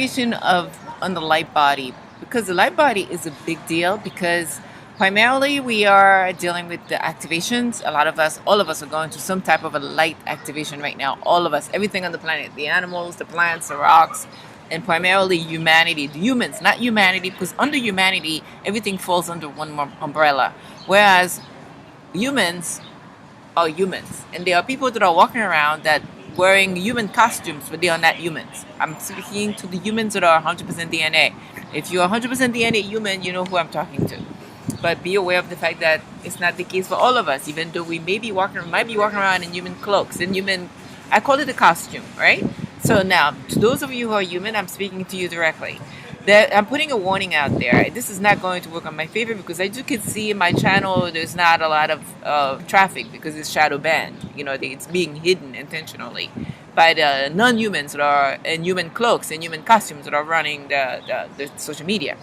Of on the light body, because the light body is a big deal, because primarily we are dealing with the activations. A lot of us, all of us, are going through some type of a light activation right now. All of us, everything on the planet, the animals, the plants, the rocks, and primarily humanity, the humans, not humanity, because under humanity everything falls under one umbrella, whereas humans are humans, and there are people that are walking around that wearing human costumes, but they are not humans. I'm speaking to the humans that are 100% DNA. If you're 100% DNA human, you know who I'm talking to. But be aware of the fact that it's not the case for all of us, even though we might be walking around in human cloaks and human. I call it a costume, right? So now, to those of you who are human, I'm speaking to you directly. That I'm putting a warning out there. This is not going to work on my favor, because as you can see in my channel, there's not a lot of traffic because it's shadow banned. You know, it's being hidden intentionally by the non-humans that are in human cloaks and human costumes that are running the social media.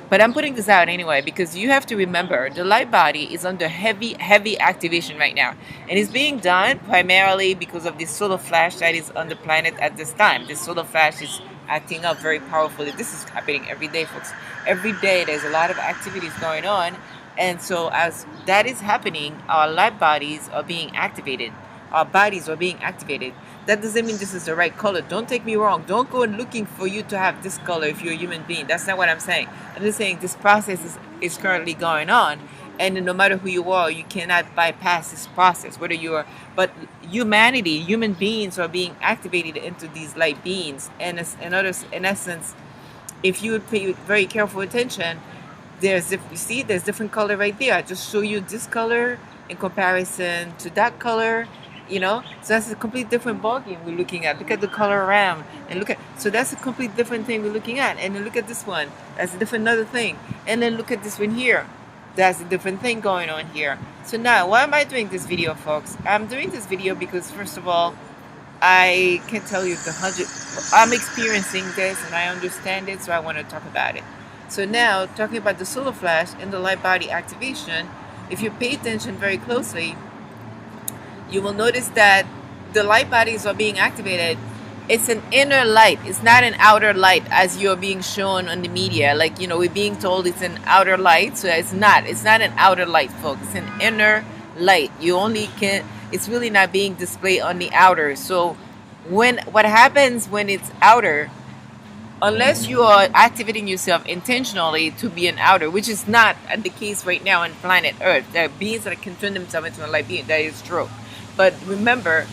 But I'm putting this out anyway, because you have to remember the light body is under heavy activation right now. And it's being done primarily because of this solar flash that is on the planet at this time. This solar flash is acting up very powerfully. This is happening every day, folks. Every day there's a lot of activities going on. And so as that is happening, our light bodies are being activated. Our bodies are being activated. That doesn't mean this is the right color. Don't take me wrong. Don't go looking for you to have this color if you're a human being. That's not what I'm saying. I'm just saying this process is currently going on. And no matter who you are, you cannot bypass this process. But humanity, human beings are being activated into these light beings. And in essence, if you would pay very careful attention, there's different color right there. I just show you this color in comparison to that color, so that's a complete different ballgame we're looking at. Look at the color around, and so that's a complete different thing we're looking at. And then look at this one, that's a different another thing. And then look at this one here, that's a different thing going on here. So now, why am I doing this video, folks? I'm doing this video because, first of all, I can tell you I'm experiencing this and I understand it, so I want to talk about it. So now, talking about the solar flash and the light body activation, if you pay attention very closely, you will notice that the light bodies are being activated. It's an inner light. It's not an outer light as you're being shown on the media. Like, we're being told it's an outer light. So it's not. It's not an outer light, folks. It's an inner light. It's really not being displayed on the outer. So what happens when it's outer, unless you are activating yourself intentionally to be an outer, which is not the case right now on planet Earth. There are beings that can turn themselves into a light being. That is true. But remember,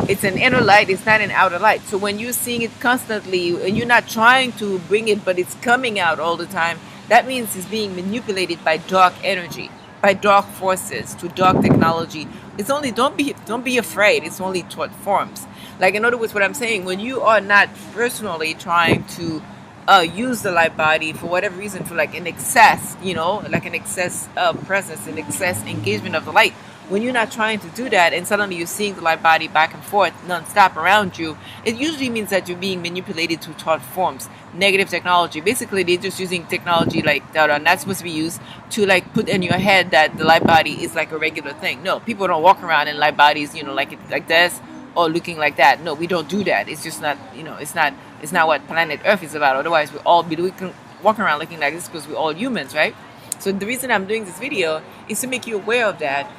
it's an inner light, it's not an outer light. So when you're seeing it constantly and you're not trying to bring it, but it's coming out all the time, that means it's being manipulated by dark energy, by dark forces, to dark technology. It's only, don't be afraid. It's only thought forms. Like, in other words, what I'm saying, when you are not personally trying to use the light body for whatever reason, for like an excess, like an excess presence, an excess engagement of the light, when you're not trying to do that and suddenly you're seeing the light body back and forth non-stop around you, it usually means that you're being manipulated to thought forms, negative technology. Basically, they're just using technology like that are not supposed to be used to like put in your head that the light body is like a regular thing. No, people don't walk around in light bodies, like this or looking like that. No, we don't do that. It's just not, it's not what planet Earth is about. Otherwise, we all be walking around looking like this because we're all humans, right? So the reason I'm doing this video is to make you aware of that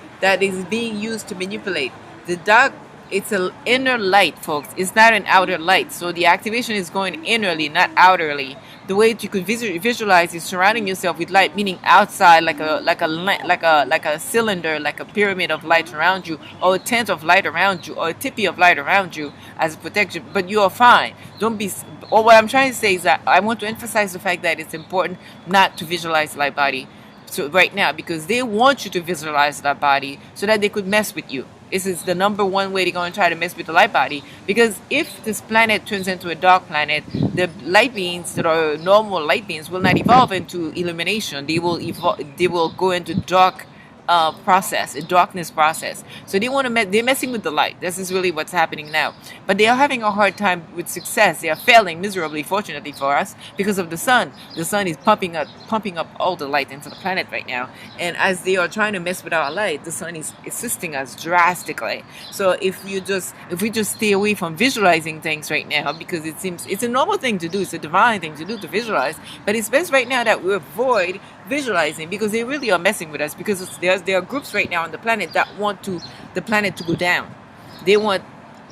is being used to manipulate. The dark, it's an inner light, folks. It's not an outer light. So the activation is going innerly, not outerly. The way that you could visualize is surrounding yourself with light, meaning outside, like a cylinder, like a pyramid of light around you, or a tent of light around you, or a tippy of light around you as a protection. But you are fine. Don't be. Or what I'm trying to say is that I want to emphasize the fact that it's important not to visualize the light body. So right now, because they want you to visualize that body so that they could mess with you. This is the number one way they're going to try to mess with the light body. Because if this planet turns into a dark planet, the light beings that are normal light beings will not evolve into illumination. They will go into dark process, a darkness process. So they want to, they're messing with the light. This is really what's happening now. But they are having a hard time with success. They are failing miserably, fortunately for us, because of the sun. The sun is pumping up all the light into the planet right now. And as they are trying to mess with our light, the sun is assisting us drastically. So if we just stay away from visualizing things right now, because it seems it's a normal thing to do, it's a divine thing to do, to visualize, but it's best right now that we avoid visualizing, because they really are messing with us, because there are groups right now on the planet that want the planet to go down. They want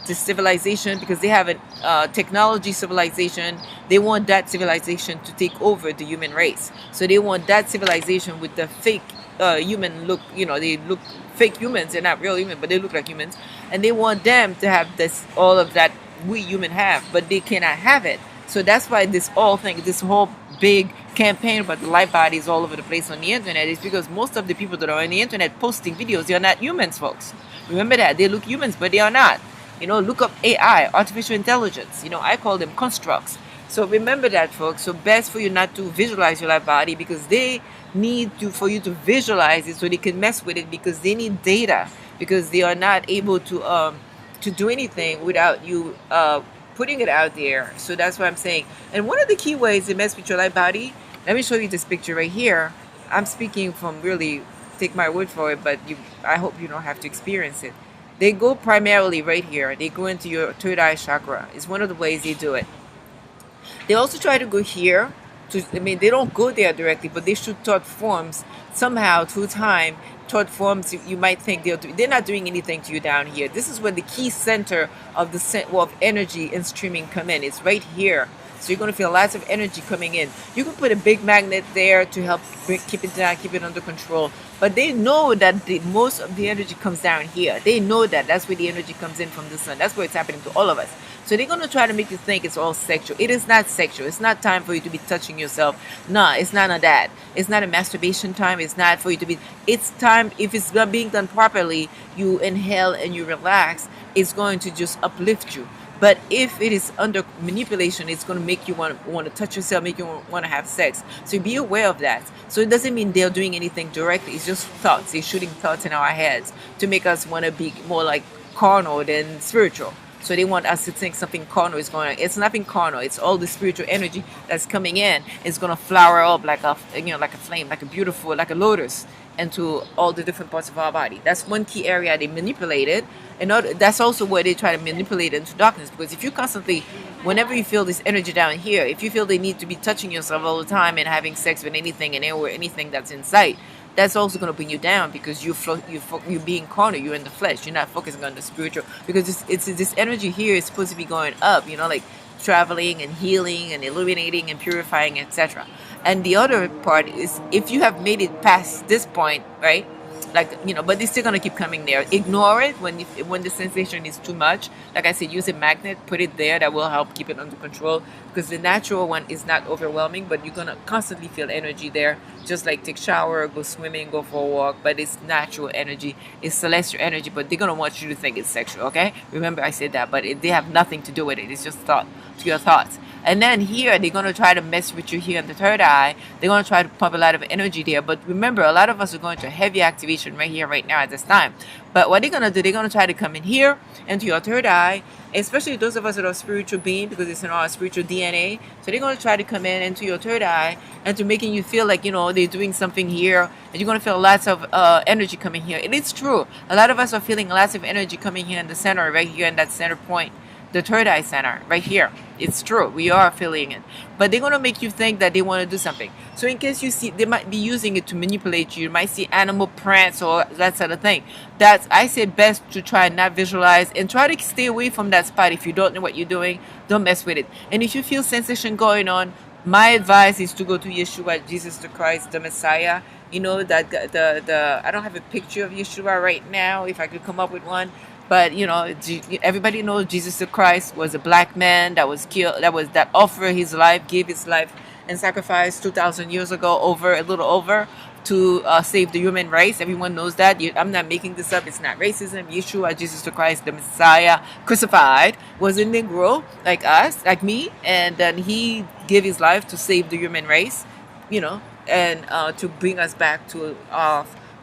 the civilization, because they have a technology civilization. They want that civilization to take over the human race. So they want that civilization with the fake human look. They look fake humans. They're not real human, but they look like humans. And they want them to have all of that we human have, but they cannot have it. So that's why this whole big campaign about the light bodies all over the place on the internet is because most of the people that are on the internet posting videos, they are not humans, folks. Remember that. They look humans, but they are not. Look up AI, artificial intelligence. I call them constructs. So remember that, folks. So best for you not to visualize your light body, because they need for you to visualize it so they can mess with it, because they need data, because they are not able to do anything without you putting it out there. So that's what I'm saying. And one of the key ways to mess with your light body, let me show you this picture right here. I'm speaking from really, take my word for it, but I hope you don't have to experience it. They go primarily right here. They go into your third eye chakra. It's one of the ways they do it. They also try to go here. They don't go there directly, but they shoot thought forms somehow through time. Thought forms, you might think they're not doing anything to you down here. This is where the key center of of energy and streaming come in. It's right here. So you're going to feel lots of energy coming in. You can put a big magnet there to help keep it down, keep it under control. But they know that most of the energy comes down here. They know that. That's where the energy comes in from the sun. That's where it's happening to all of us. So they're going to try to make you think it's all sexual. It is not sexual. It's not time for you to be touching yourself. No, it's none of that. It's not a masturbation time. It's not for you to be. It's time, if it's being done properly, you inhale and you relax. It's going to just uplift you. But if it is under manipulation, it's going to make you want to touch yourself, make you want to have sex. So be aware of that. So it doesn't mean they're doing anything directly. It's just thoughts. They're shooting thoughts in our heads to make us want to be more like carnal than spiritual. So they want us to think something carnal is going on. It's nothing carnal. It's all the spiritual energy that's coming in. It's going to flower up like a flame, like a lotus, into all the different parts of our body. That's one key area they manipulate it. And that's also where they try to manipulate it into darkness. Because if you constantly, whenever you feel this energy down here, if you feel the need to be touching yourself all the time and having sex with anything and anything that's in sight, that's also going to bring you down, because you're being carnal, you're in the flesh, you're not focusing on the spiritual, because it's this energy here is supposed to be going up, like traveling and healing and illuminating and purifying, etc. And the other part is, if you have made it past this point, right, but they're still gonna keep coming there. Ignore it when the sensation is too much. Like I said, use a magnet, put it there. That will help keep it under control, because the natural one is not overwhelming, but you're gonna constantly feel energy there. Just like take shower, go swimming, go for a walk, but it's natural energy, it's celestial energy. But they're gonna want you to think it's sexual. Okay, remember I said that, but they have nothing to do with it. It's just your thoughts. And then here, they're going to try to mess with you here in the third eye. They're going to try to pump a lot of energy there. But remember, a lot of us are going to heavy activation right here, right now, at this time. But what they're going to do, they're going to try to come in here into your third eye, especially those of us that are spiritual beings, because it's in our spiritual DNA. So they're going to try to come in into your third eye and to making you feel like, they're doing something here. And you're going to feel lots of energy coming here. And it's true. A lot of us are feeling lots of energy coming here in the center, right here in that center point. The third eye center, right here. It's true. We are feeling it. But they're going to make you think that they want to do something. So in case you see, they might be using it to manipulate you. You might see animal prints or that sort of thing. I say best to try and not visualize, and try to stay away from that spot. If you don't know what you're doing, don't mess with it. And if you feel sensation going on, my advice is to go to Yeshua, Jesus the Christ, the Messiah. That I don't have a picture of Yeshua right now. If I could come up with one. But everybody knows Jesus the Christ was a black man that was killed, that offered his life, gave his life and sacrifice 2,000 years ago, a little over, to save the human race. Everyone knows that. I'm not making this up. It's not racism. Yeshua, Jesus the Christ, the Messiah, crucified, was a Negro like us, like me, and then he gave his life to save the human race, and to bring us back to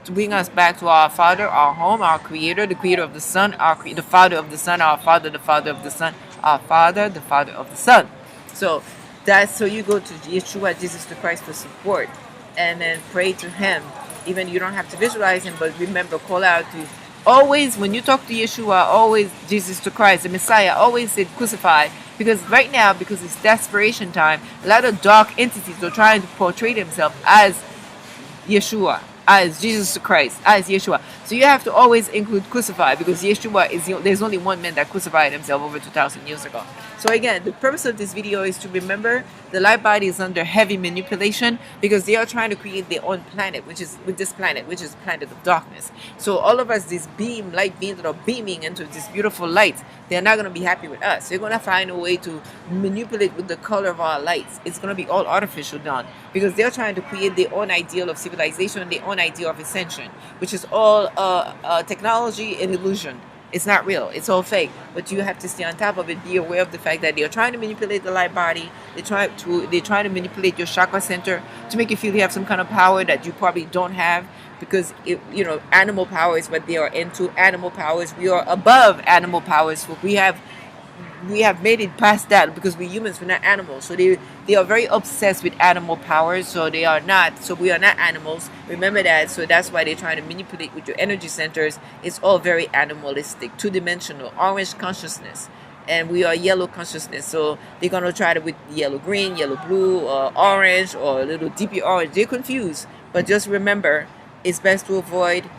to bring us back to our Father, our home, our Creator, the Creator of the Son, the Father of the Son, our Father, the Father of the Son, our Father, the Father of the Son. So that's so you go to Yeshua, Jesus the Christ, for support, and then pray to Him. Even you don't have to visualize Him, but remember, call out to. Always, when you talk to Yeshua, always Jesus the Christ, the Messiah, always say crucified. Because right now, because it's desperation time, a lot of dark entities are trying to portray themselves as Yeshua, as Jesus Christ, as Yeshua. So you have to always include crucified, because Yeshua is there's only one man that crucified himself over 2,000 years ago. So again, the purpose of this video is to remember the light body is under heavy manipulation, because they are trying to create their own planet, which is with this planet, which is planet of darkness. So all of us, these light beams that are beaming into this beautiful light, they're not going to be happy with us. They're going to find a way to manipulate with the color of our lights. It's going to be all artificial done, because they're trying to create their own ideal of civilization, their own idea of ascension, which is all technology and illusion. It's not real. It's all fake. But you have to stay on top of it. Be aware of the fact that they are trying to manipulate the light body. They try to manipulate your chakra center to make you feel you have some kind of power that you probably don't have, because animal power is what they are into. Animal powers. We are above animal powers. We have made it past that, because we're humans, we're not animals. So they are very obsessed with animal powers. So we are not animals. Remember that. So that's why they're trying to manipulate with your energy centers. It's all very animalistic, two-dimensional, orange consciousness. And we are yellow consciousness. So they're going to try to with yellow green, yellow blue, or orange, or a little deeper orange. They're confused. But just remember, it's best to avoid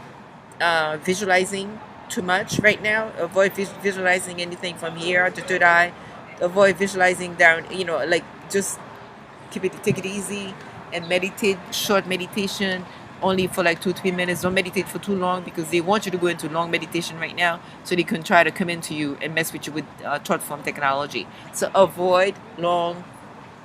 visualizing too much right now. Avoid visualizing anything from here to third eye. Avoid visualizing down, like just take it easy and meditate. Short meditation, only for like 2-3 minutes. Don't meditate for too long, because they want you to go into long meditation right now, so they can try to come into you and mess with you with thought form technology. So avoid long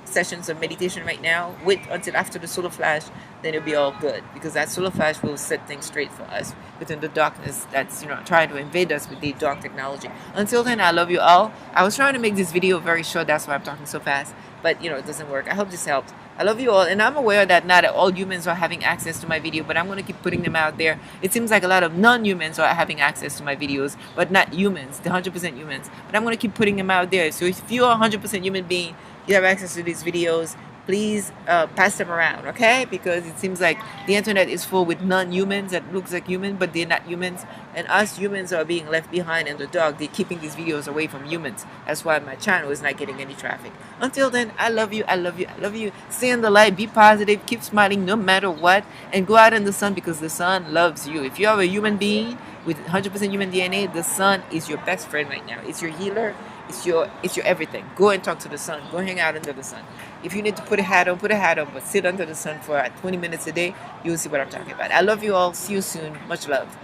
sessions of meditation right now. Wait until after the solar flash, then it'll be all good, because that solar flash will set things straight for us within the darkness that's trying to invade us with the dark technology. Until then, I love you all. I was trying to make this video very short, that's why I'm talking so fast, but it doesn't work. I hope this helped. I love you all, and I'm aware that not all humans are having access to my video, but I'm going to keep putting them out there. It seems like a lot of non-humans are having access to my videos, but not humans, the 100% humans. But I'm going to keep putting them out there. So if you're a 100% human being, you have access to these videos, please pass them around, okay? Because it seems like the internet is full with non-humans that looks like human, but they're not humans. And us humans are being left behind in the dark. They're keeping these videos away from humans. That's why my channel is not getting any traffic. Until then, I love you, I love you, I love you. Stay in the light, be positive, keep smiling no matter what, and go out in the sun, because the sun loves you. If you are a human being with 100% human DNA, the sun is your best friend right now. It's your healer. It's your everything. Go and talk to the sun. Go hang out under the sun. If you need to put a hat on, but sit under the sun for 20 minutes a day. You'll see what I'm talking about. I love you all. See you soon. Much love.